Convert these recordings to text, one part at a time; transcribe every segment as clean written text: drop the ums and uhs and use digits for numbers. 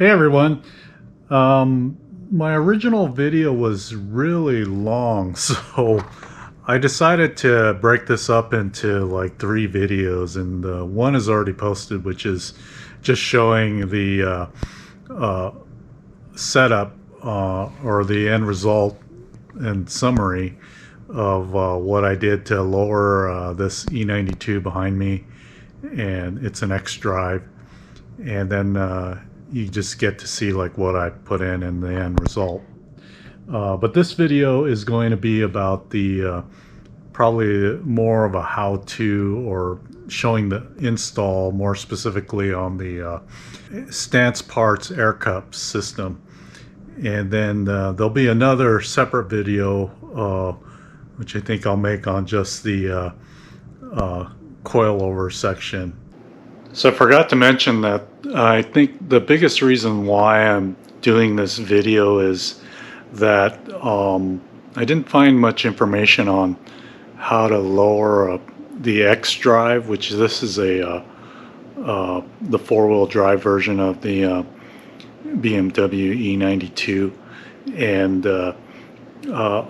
Hey everyone. My original video was really long, so I decided to break this up into like 3 videos, and one is already posted, which is just showing the setup or the end result and summary of what I did to lower this E92 behind me, and it's an Xdrive, and then you just get to see like what I put in the end result. But this video is going to be about the probably more of a how-to, or showing the install more specifically on the Stanceparts Aircup system. And then there'll be another separate video which I think I'll make on just the coilover section. So I forgot to mention that I think the biggest reason why I'm doing this video is that I didn't find much information on how to lower the Xdrive, which this is the four-wheel drive version of the BMW E92, and a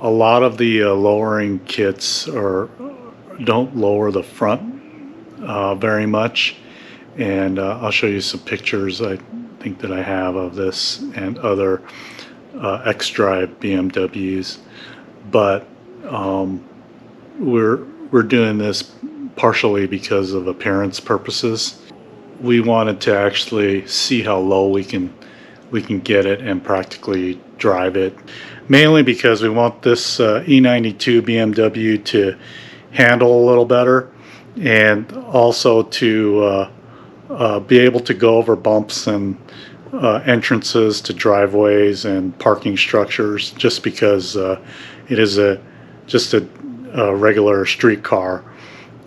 lot of the lowering kits don't lower the front very much. And I'll show you some pictures I think that I have of this and other Xdrive BMWs. But we're doing this partially because of appearance purposes. We wanted to actually see how low we can get it and practically drive it, mainly because we want this E92 BMW to handle a little better, and also to be able to go over bumps and entrances to driveways and parking structures, just because it is just a regular street car.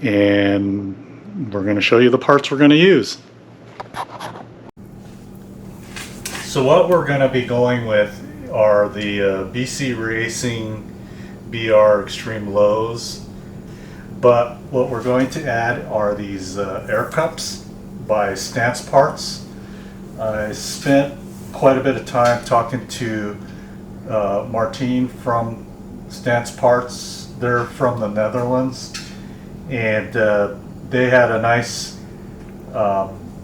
And we're going to show you the parts we're going to use. So what we're going to be going with are the BC Racing BR Extreme Lows, but what we're going to add are these air cups by Stanceparts. I spent quite a bit of time talking to Martine from Stanceparts. They're from the Netherlands, and they had a nice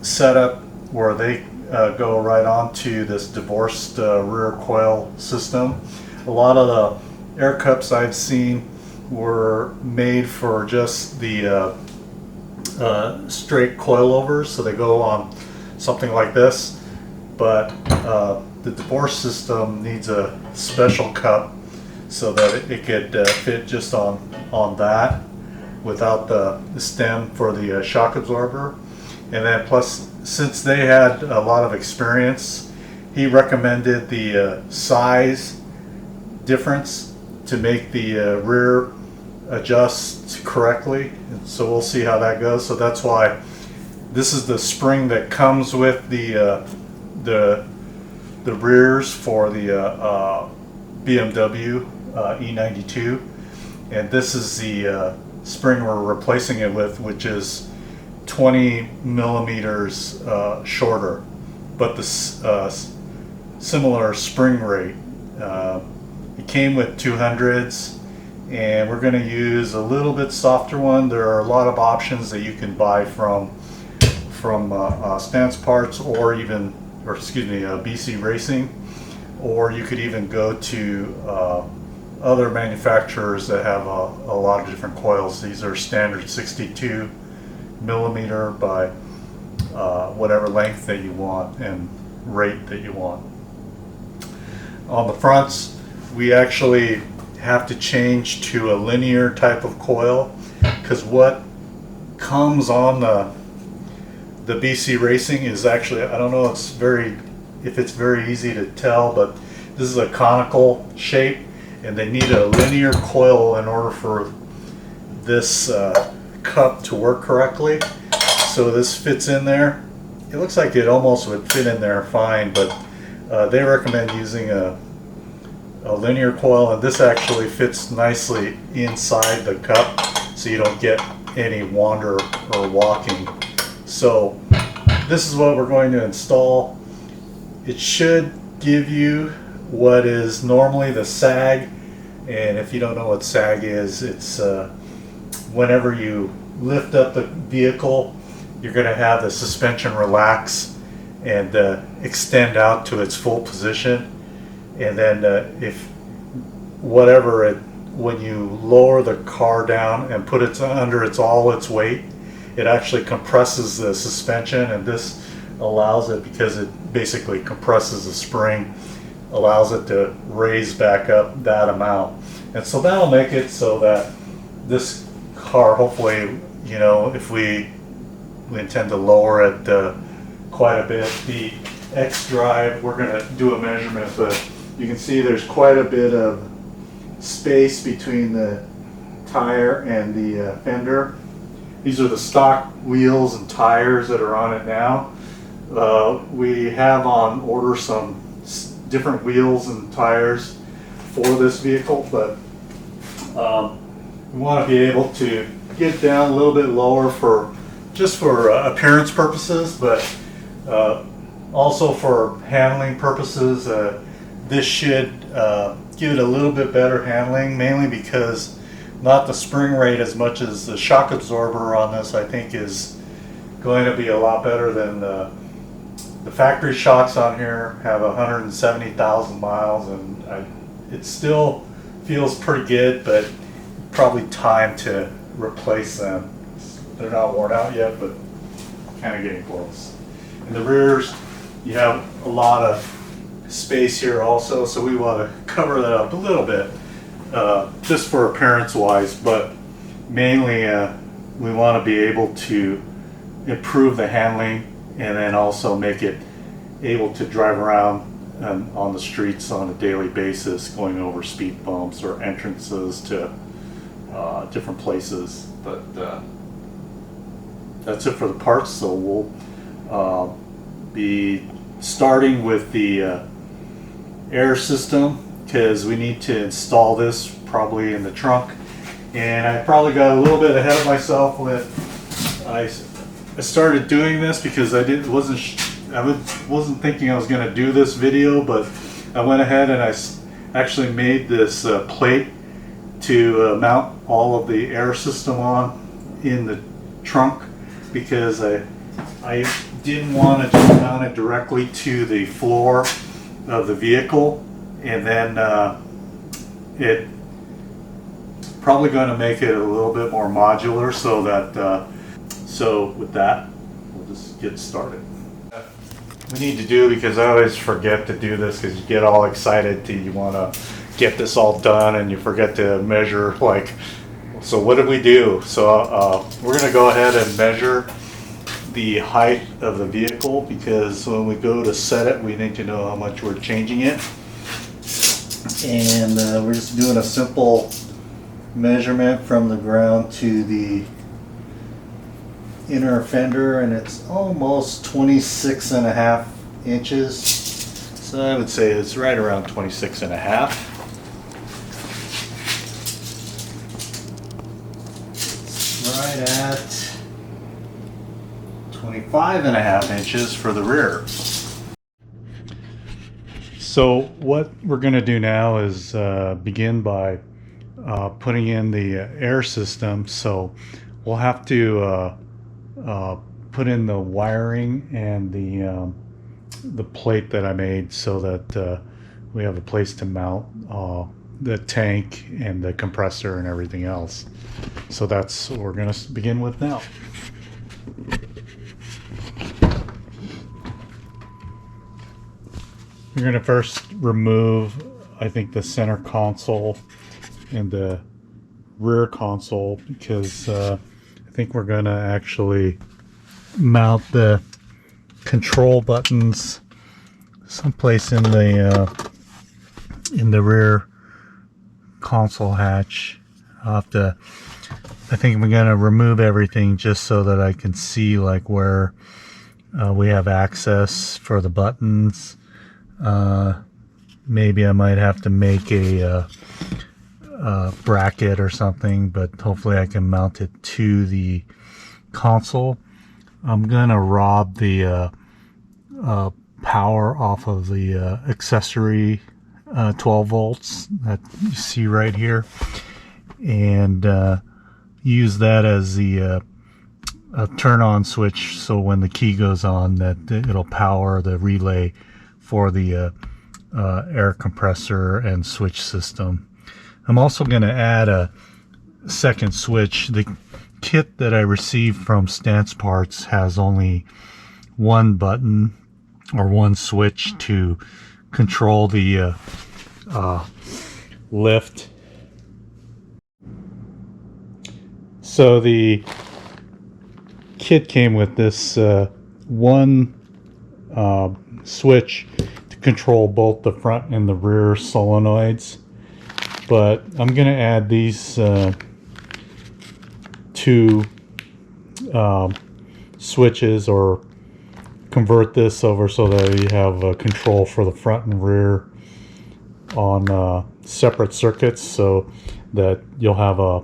setup where they go right onto this divorced rear coil system. A lot of the air cups I've seen were made for just the straight coilovers, so they go on something like this, but the divorce system needs a special cup so that it could fit just on that without the stem for the shock absorber. And then plus, since they had a lot of experience, he recommended the size difference to make the rear adjust correctly, and so we'll see how that goes. So that's why this is the spring that comes with the rears for the BMW E92, and this is the spring we're replacing it with, which is 20 millimeters shorter, but the similar spring rate. It came with 200s, and we're going to use a little bit softer one. There are a lot of options that you can buy from Stanceparts, or BC Racing, or you could even go to other manufacturers that have a lot of different coils. These are standard 62 millimeter by whatever length that you want and rate that you want. On the fronts, we actually have to change to a linear type of coil, because what comes on the BC Racing is actually, I don't know if it's very easy to tell, but this is a conical shape, and they need a linear coil in order for this cup to work correctly. So this fits in there. It looks like it almost would fit in there fine, but they recommend using a linear coil, and this actually fits nicely inside the cup, so you don't get any wander or walking. So this is what we're going to install. it should give you what is normally the sag. And if you don't know what sag is, it's whenever you lift up the vehicle, you're going to have the suspension relax and extend out to its full position. And then if whatever it, when you lower the car down and put it under all its weight, it actually compresses the suspension, and this allows it, because it basically compresses the spring, allows it to raise back up that amount. And so that'll make it so that this car, hopefully, you know, if we intend to lower it quite a bit. The Xdrive, we're going to do a measurement, but you can see there's quite a bit of space between the tire and the fender. These are the stock wheels and tires that are on it now. We have on order some different wheels and tires for this vehicle, but we want to be able to get down a little bit lower for just for appearance purposes, but also for handling purposes. This should give it a little bit better handling, mainly because not the spring rate as much as the shock absorber on this, I think, is going to be a lot better than the factory shocks on here have 170,000 miles, and it still feels pretty good, but probably time to replace them. They're not worn out yet, but kind of getting close. In the rears, you have a lot of space here also, so we want to cover that up a little bit, just for appearance wise, but mainly we want to be able to improve the handling and then also make it able to drive around on the streets on a daily basis, going over speed bumps or entrances to different places. But that's it for the parts, so we'll be starting with the air system, because we need to install this probably in the trunk. And I probably got a little bit ahead of myself when I started doing this, because I wasn't thinking I was going to do this video, but I went ahead and I actually made this plate to mount all of the air system on in the trunk, because I didn't want to just mount it directly to the floor of the vehicle, and then it probably going to make it a little bit more modular, so that so with that, we'll just get started. We need to do, because I always forget to do this, because you get all excited you want to get this all done and you forget to measure, like, so what did we do? So we're going to go ahead and measure the height of the vehicle, because when we go to set it, we need to know how much we're changing it. And we're just doing a simple measurement from the ground to the inner fender, and it's almost 26.5 inches. So I would say it's right around 26.5. Right at 25.5 inches for the rear. So what we're going to do now is begin by putting in the air system. So we'll have to put in the wiring and the plate that I made, so that we have a place to mount the tank and the compressor and everything else. So that's what we're going to begin with now. We're going to first remove, I think, the center console and the rear console, because I think we're going to actually mount the control buttons someplace in the rear console hatch. I'll have to, I think we're going to remove everything just so that I can see like where we have access for the buttons. Maybe I might have to make a bracket or something, but hopefully I can mount it to the console. I'm gonna rob the power off of the accessory 12 volts that you see right here, and use that as the turn on switch, so when the key goes on that it'll power the relay for the air compressor and switch system. I'm also going to add a second switch. The kit that I received from Stanceparts has only one button or one switch to control the lift. So the kit came with this one switch to control both the front and the rear solenoids, but I'm going to add these two switches, or convert this over so that you have control for the front and rear on separate circuits, so that you'll have a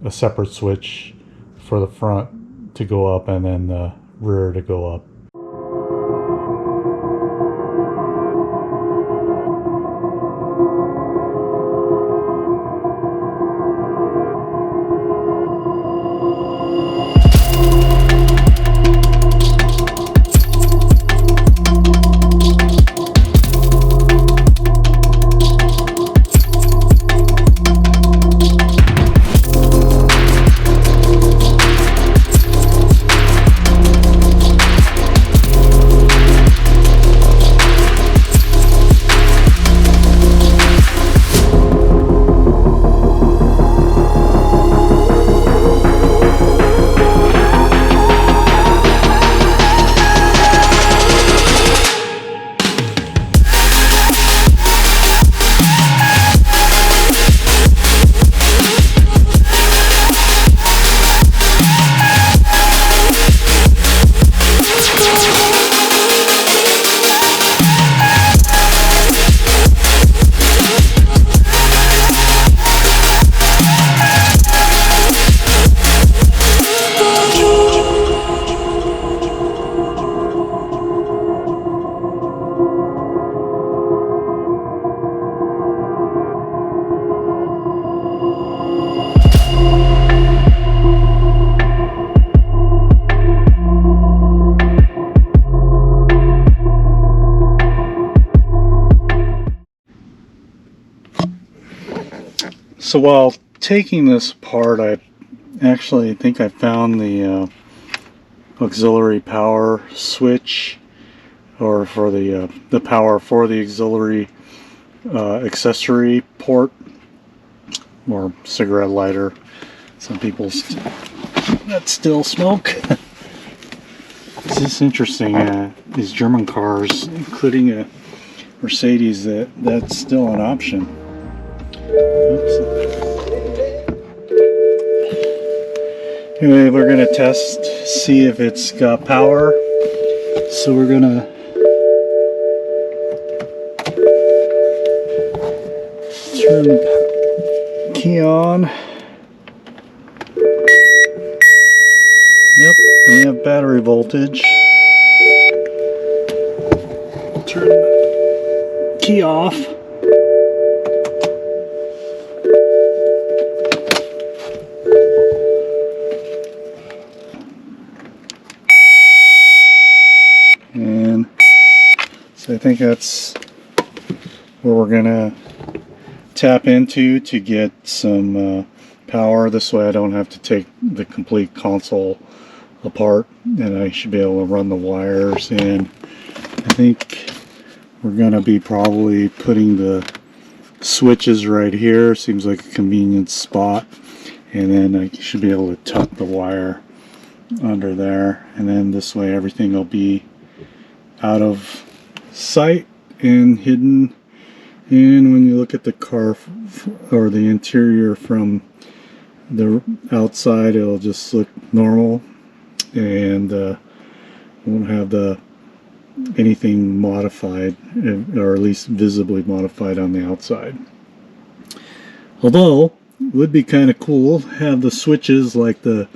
separate switch for the front to go up and then the rear to go up. So while taking this apart, I actually think I found the auxiliary power switch, or for the power for the auxiliary accessory port, or cigarette lighter. Some people that still smoke. It's just interesting, these German cars, including a Mercedes, that's still an option. Oops. Anyway, we're going to test, see if it's got power. So we're going to turn the key on. Yep, we have battery voltage. Turn the key off. And so I think that's where we're gonna tap into to get some power. This way I don't have to take the complete console apart, and I should be able to run the wires in. I think we're gonna be probably putting the switches right here. Seems like a convenient spot, and then I should be able to tuck the wire under there, and then this way everything will be out of sight and hidden. And when you look at the car or the interior from the outside, it'll just look normal, and won't have anything modified, or at least visibly modified on the outside. Although it would be kind of cool to have the switches like the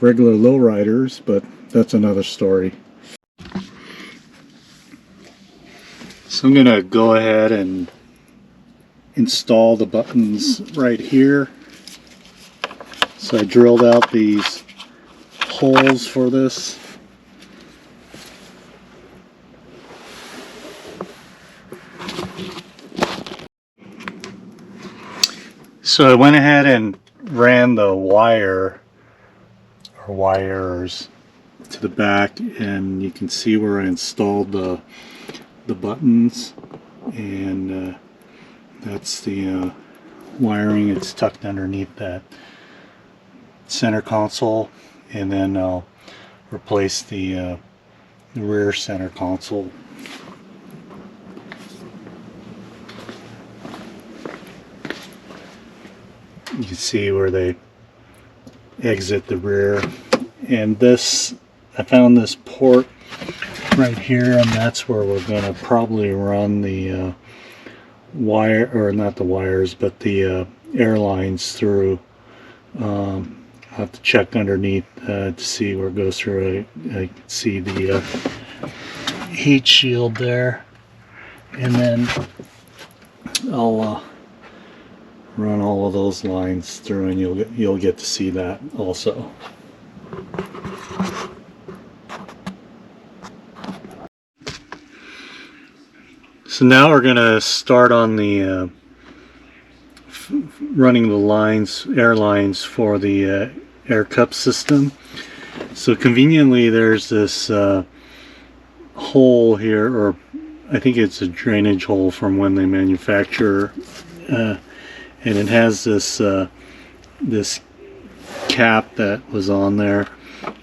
regular lowriders, but that's another story. So I'm going to go ahead and install the buttons right here. So I drilled out these holes for this. So I went ahead and ran the wire or wires to the back, and you can see where I installed the buttons, and that's the wiring. It's tucked underneath that center console, and then I'll replace the rear center console. You can see where they exit the rear, and this, I found this port right here, and that's where we're going to probably run the wire, or not the wires, but the air lines through. I'll have to check underneath to see where it goes through. I can see the heat shield there, and then I'll run all of those lines through, and you'll get to see that also. So now we're going to start on the running the lines, air lines for the air cup system. So conveniently, there's this hole here, or I think it's a drainage hole from when they manufacture, and it has this this cap that was on there,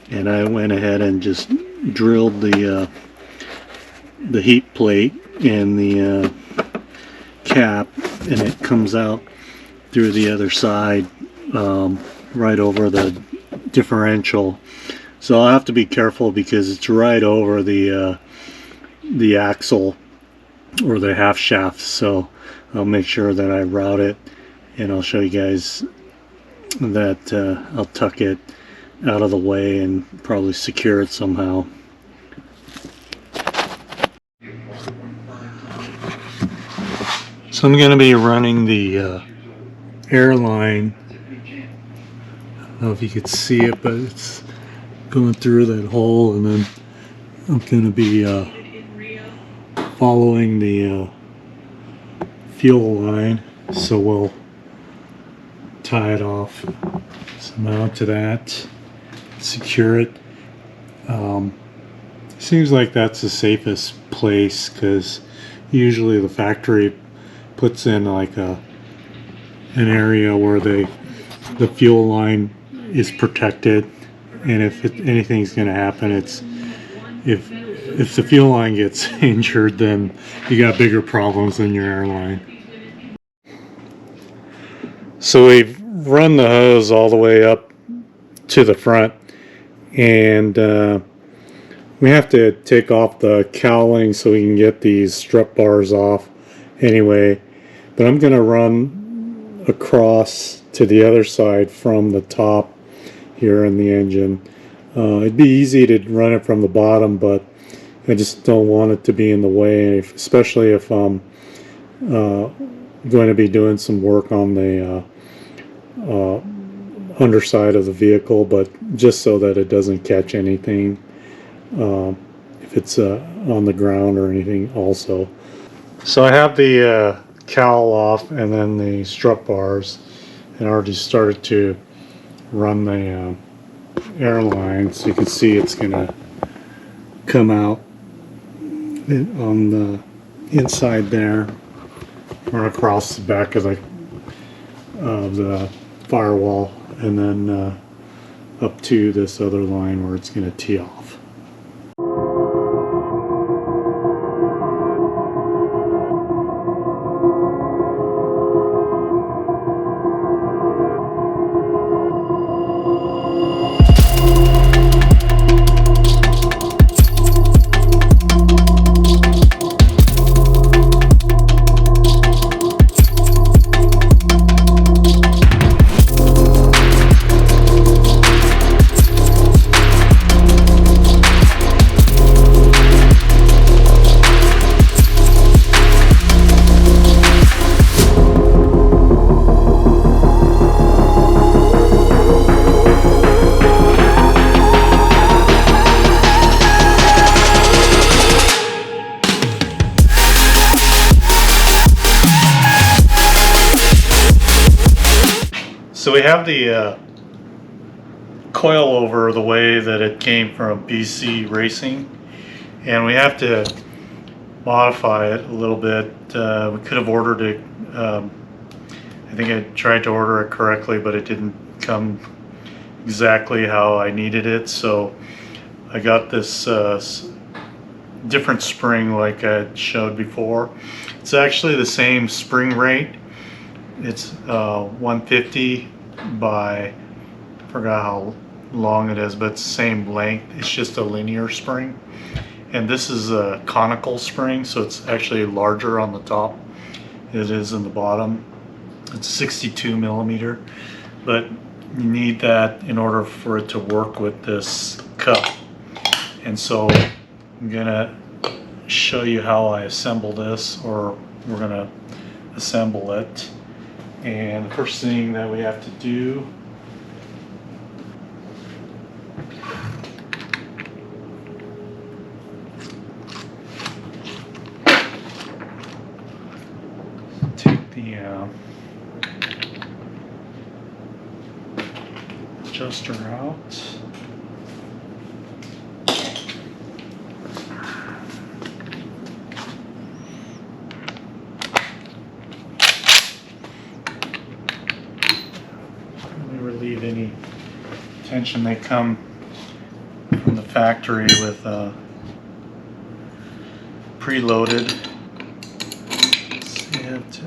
and I went ahead and just drilled the heat plate in the cap, and it comes out through the other side, right over the differential. So I'll have to be careful because it's right over the axle or the half shaft. So I'll make sure that I route it, and I'll show you guys that I'll tuck it out of the way and probably secure it somehow. So I'm going to be running the airline. I don't know if you could see it, but it's going through that hole, and then I'm going to be following the fuel line. So we'll tie it off somehow to that, secure it. Seems like that's the safest place, because usually the factory puts in like an area where the fuel line is protected, and if anything's going to happen, it's if the fuel line gets injured, then you got bigger problems than your airline. So we've run the hose all the way up to the front, and we have to take off the cowling so we can get these strut bars off anyway. But I'm going to run across to the other side from the top here in the engine. It'd be easy to run it from the bottom, but I just don't want it to be in the way, especially if I'm going to be doing some work on the underside of the vehicle, but just so that it doesn't catch anything if it's on the ground or anything also. So I have the cowl off, and then the strut bars, and I already started to run the airline. So you can see it's gonna come out on the inside there, run across the back of the firewall, and then up to this other line where it's gonna tee off. So we have the coilover the way that it came from BC Racing, and we have to modify it a little bit. We could have ordered it, I think I tried to order it correctly, but it didn't come exactly how I needed it, so I got this different spring like I showed before. It's actually the same spring rate. It's 150 by, I forgot how long it is, but it's the same length. It's just a linear spring. And this is a conical spring, so it's actually larger on the top than it is in the bottom. It's 62 millimeter, but you need that in order for it to work with this cup. And so I'm gonna show you how I assemble this, or we're gonna assemble it. And the first thing that we have to do take the adjuster out. Relieve any tension. They come from the factory with preloaded. So you have to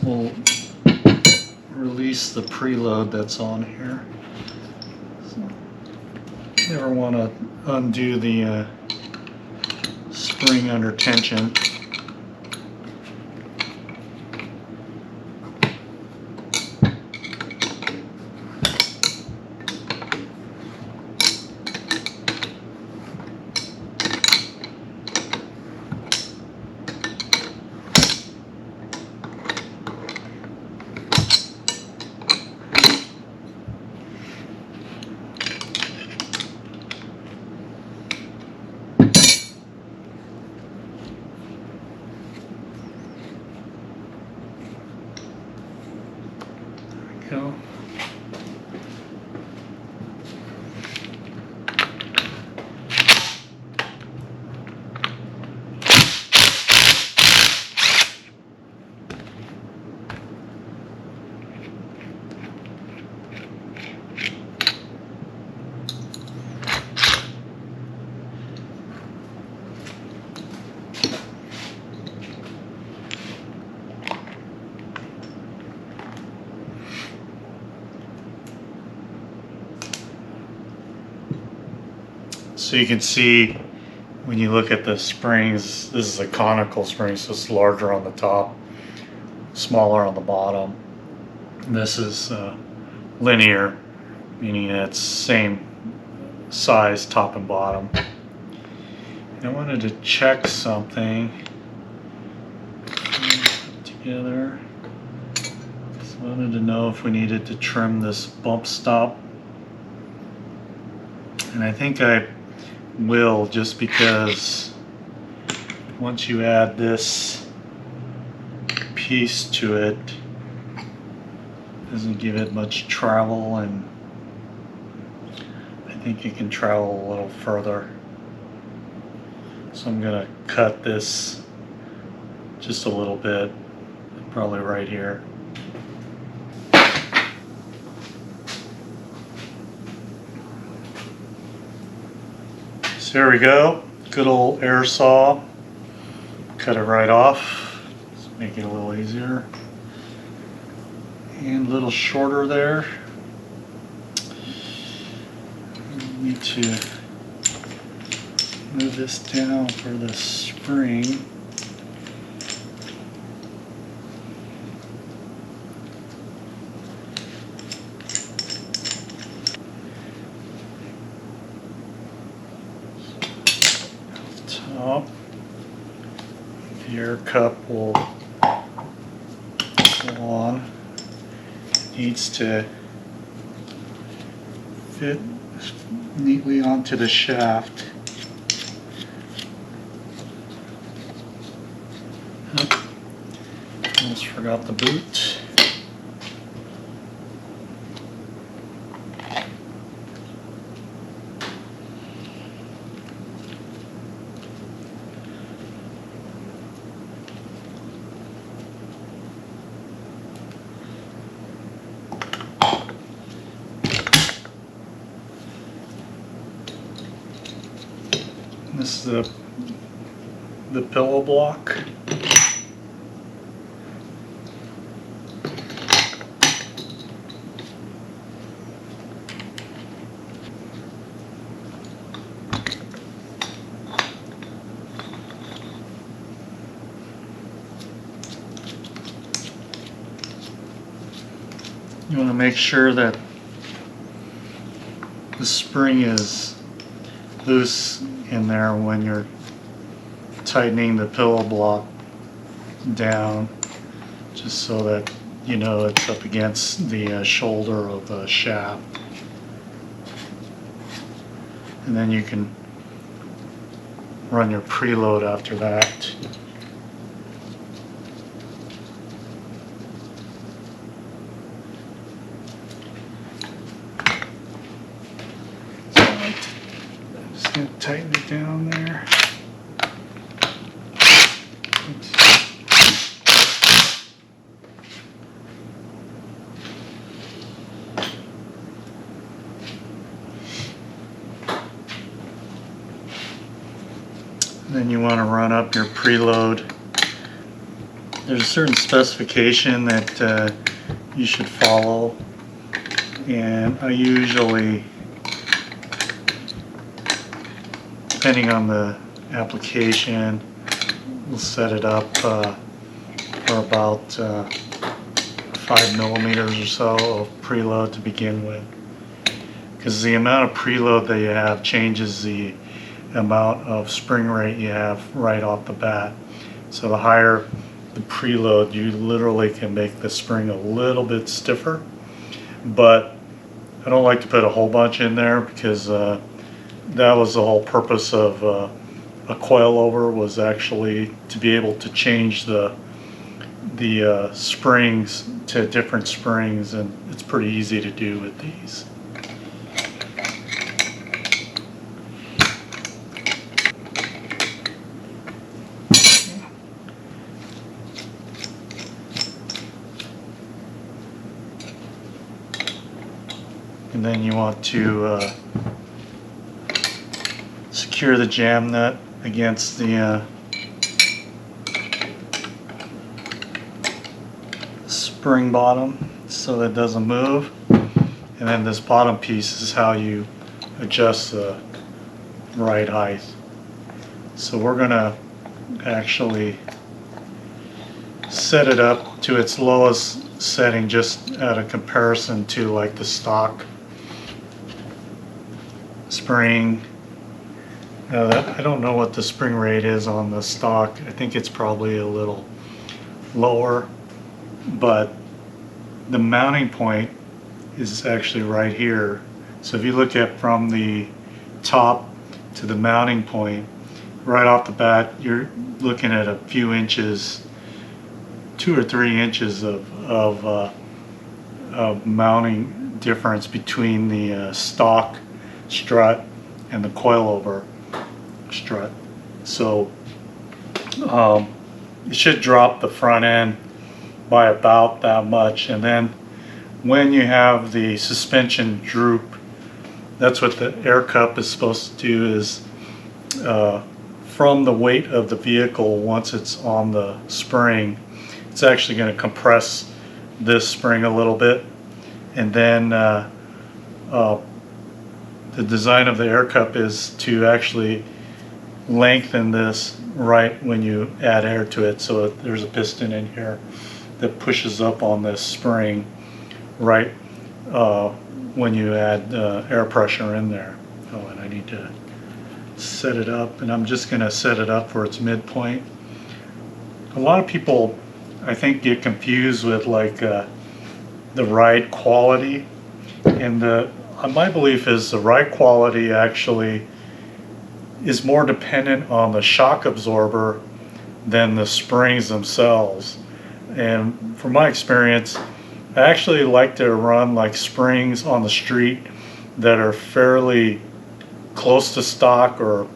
we'll release the preload that's on here. So, never want to undo the spring under tension. Go. So you can see when you look at the springs, this is a conical spring, so it's larger on the top, smaller on the bottom. This is linear, meaning it's same size top and bottom. And I wanted to check something together. So I wanted to know if we needed to trim this bump stop. And I think I will, just because once you add this piece to it, doesn't give it much travel, and I think it can travel a little further. So I'm gonna cut this just a little bit, probably right here. So here we go, good old air saw. Cut it right off, let's make it a little easier. And a little shorter there. Need to move this down for the spring. The air cup will go on. It needs to fit neatly onto the shaft. Almost forgot the boot. This is the pillow block. You want to make sure that the spring is loose in there when you're tightening the pillow block down, just so that you know it's up against the shoulder of the shaft. And then you can run your preload after that. Just going to tighten it down there. Then you want to run up your preload. There's a certain specification that you should follow, and I usually, depending on the application, will set it up for about 5 millimeters or so of preload to begin with, because the amount of preload that you have changes the amount of spring rate you have right off the bat. So the higher the preload, you literally can make the spring a little bit stiffer, but I don't like to put a whole bunch in there, because that was the whole purpose of a coilover, was actually to be able to change the springs to different springs, and it's pretty easy to do with these. And then you want to secure the jam nut against the spring bottom so that it doesn't move. And then this bottom piece is how you adjust the ride height. So we're going to actually set it up to its lowest setting, just at a comparison to like the stock spring. I don't know what the spring rate is on the stock. I think it's probably a little lower, but the mounting point is actually right here. So if you look at from the top to the mounting point, right off the bat, you're looking at a few inches, 2 or 3 inches of mounting difference between the stock strut and the coilover strut. So it should drop the front end by about that much, and then when you have the suspension droop, that's what the air cup is supposed to do, is from the weight of the vehicle, once it's on the spring, it's actually going to compress this spring a little bit, and then the design of the air cup is to actually lengthen this right when you add air to it. So there's a piston in here that pushes up on this spring right when you add air pressure in there. Oh, and I need to set it up, and I'm just going to set it up for its midpoint. a lot of people, I think, get confused with like the ride quality, and my belief is the ride quality actually is more dependent on the shock absorber than the springs themselves. And from my experience, I actually like to run like springs on the street that are fairly close to stock or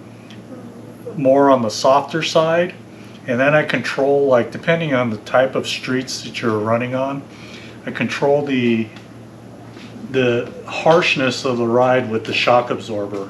more on the softer side, and then I control, like, depending on the type of streets that you're running on, I control the harshness of the ride with the shock absorber.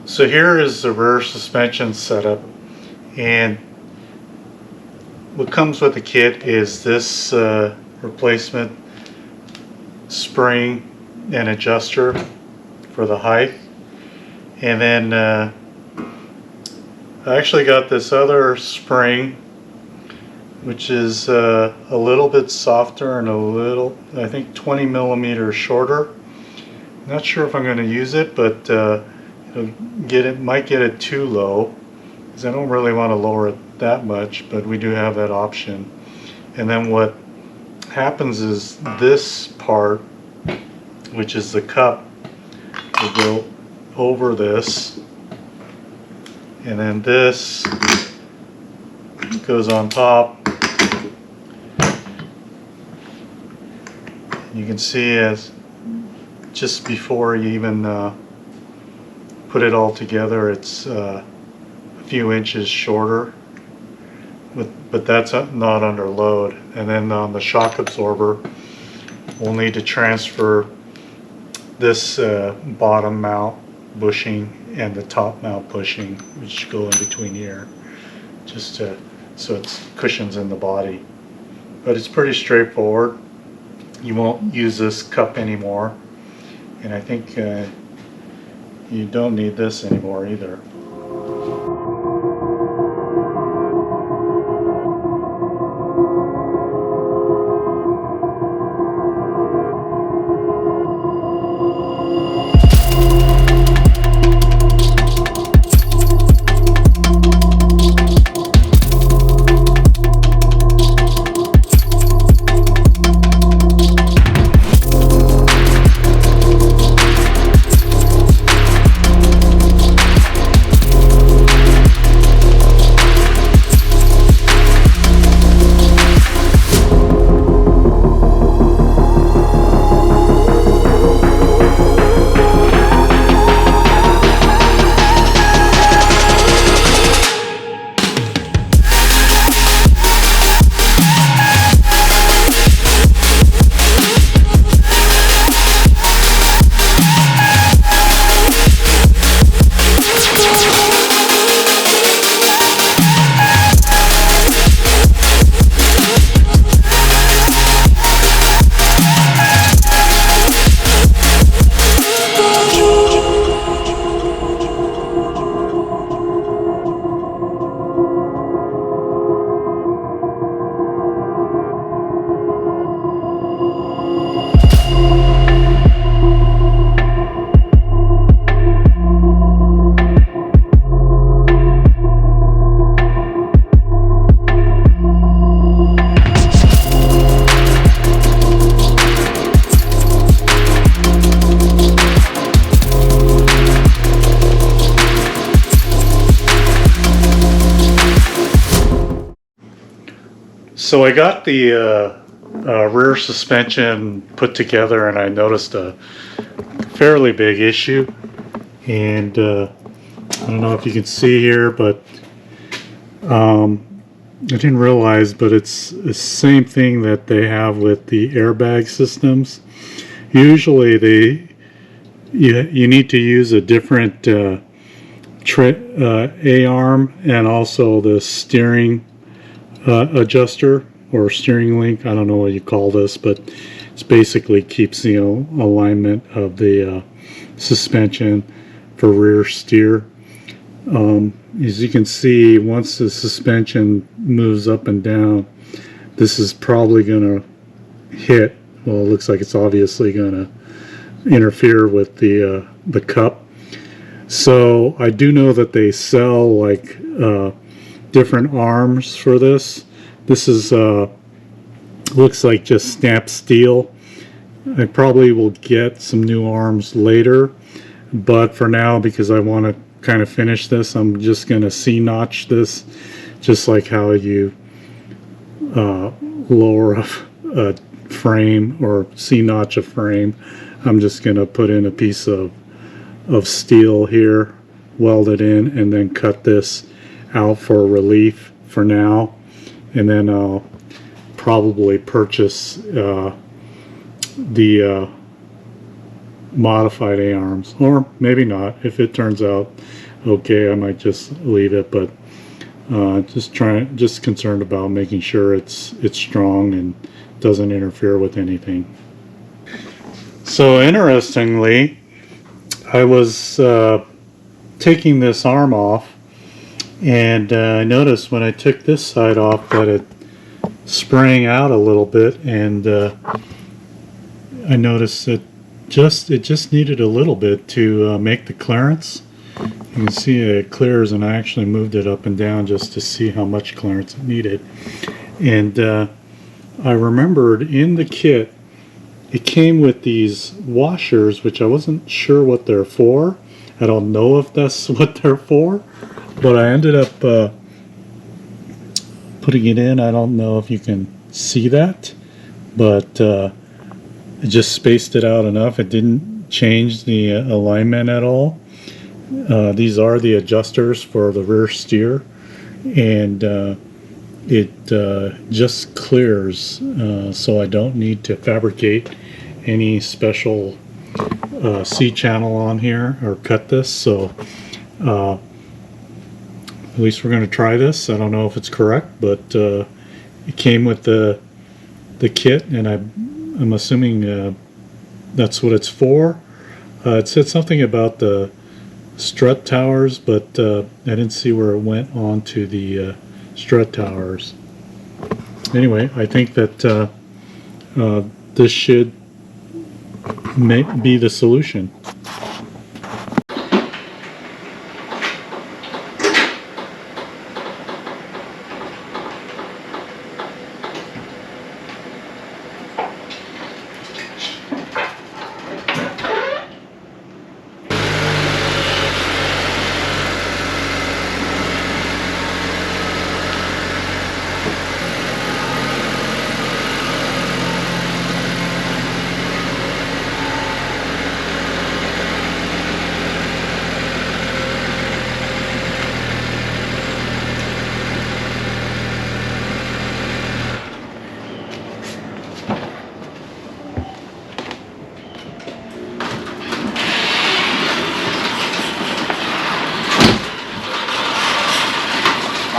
So here is the rear suspension setup, and what comes with the kit is this replacement spring and adjuster for the height, and then I actually got this other spring which is a little bit softer and a little, I think, 20 millimeters shorter. Not sure if I'm going to use it, but might get it too low, because I don't really want to lower it that much, but we do have that option. And then what happens is this part, which is the cup, will go over this, and then this goes on top. You can see as just before you even put it all together, it's a few inches shorter, but that's not under load. And then on the shock absorber, we'll need to transfer this bottom mount bushing and the top mount bushing, which go in between here, just so it cushions in the body. But it's pretty straightforward. You won't use this cup anymore, and I think you don't need this anymore either. So I got the rear suspension put together, and I noticed a fairly big issue. And I don't know if you can see here, but I didn't realize, but it's the same thing that they have with the airbag systems. Usually you need to use a different A-arm and also the steering adjuster or steering link. I don't know what you call this, but it basically keeps the alignment of the suspension for rear steer. As you can see, once the suspension moves up and down, this is probably going to hit, well, it looks like it's obviously going to interfere with the cup. So I do know that they sell like different arms for this. This is looks like just stamped steel. I probably will get some new arms later, but for now, because I want to kind of finish this, I'm just going to C-notch this, just like how you lower a frame or C-notch a frame. I'm just going to put in a piece of steel here, weld it in, and then cut this out for relief for now. And then I'll probably purchase the modified A-arms, or maybe not. If it turns out okay, I might just leave it, but just concerned about making sure it's strong and doesn't interfere with anything. So interestingly, I was taking this arm off, and I noticed when I took this side off that it sprang out a little bit, and I noticed that it just needed a little bit to make the clearance. You can see it clears, and I actually moved it up and down just to see how much clearance it needed. And I remembered in the kit it came with these washers, which I wasn't sure what they're for. I don't know if that's what they're for, but I ended up putting it in. I don't know if you can see that, but it just spaced it out enough. It didn't change the alignment at all. These are the adjusters for the rear steer, and it just clears, so I don't need to fabricate any special C-channel on here or cut this. So at least we're going to try this. I don't know if it's correct, but it came with the kit, and I'm assuming that's what it's for. It said something about the strut towers, but I didn't see where it went onto the strut towers. Anyway, I think that this should be the solution.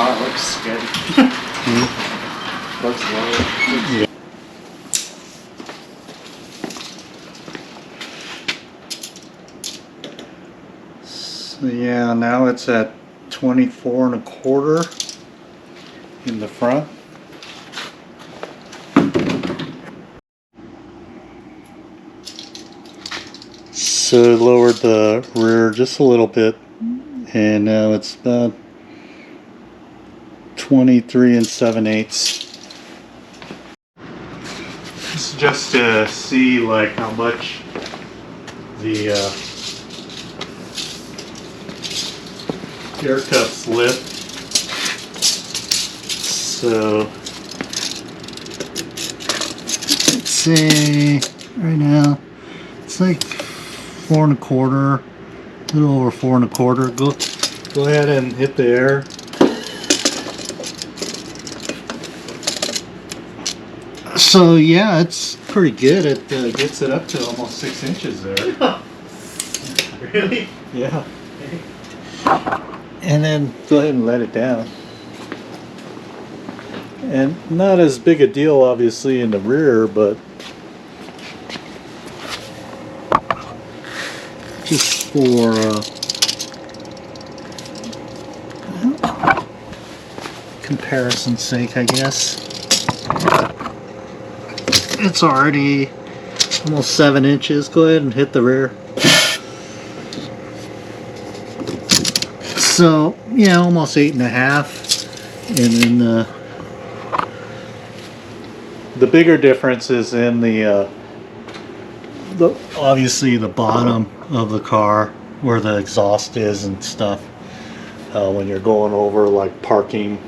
Oh, it looks good. Looks low. Yeah. So yeah, now it's at 24¼ in the front. So lowered the rear just a little bit, and now it's about 23 7/8. This is just to see like how much the air cups lift. So say right now it's like 4 1/4, a little over 4 1/4. Go ahead and hit the air. So yeah, it's pretty good. It gets it up to almost 6 inches there. Really? Yeah. And then go ahead and let it down. And not as big a deal obviously in the rear, but just for comparison's sake, I guess. It's already almost 7 inches. Go ahead and hit the rear. So yeah, almost 8.5. And then the bigger difference is in the obviously the bottom of the car where the exhaust is and stuff. When you're going over like parking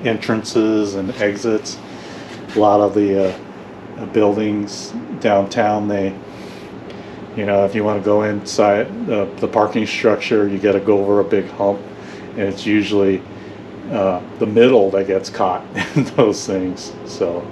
entrances and exits, a lot of the buildings downtown, they, you know, if you want to go inside the parking structure, you got to go over a big hump, and it's usually the middle that gets caught in those things. So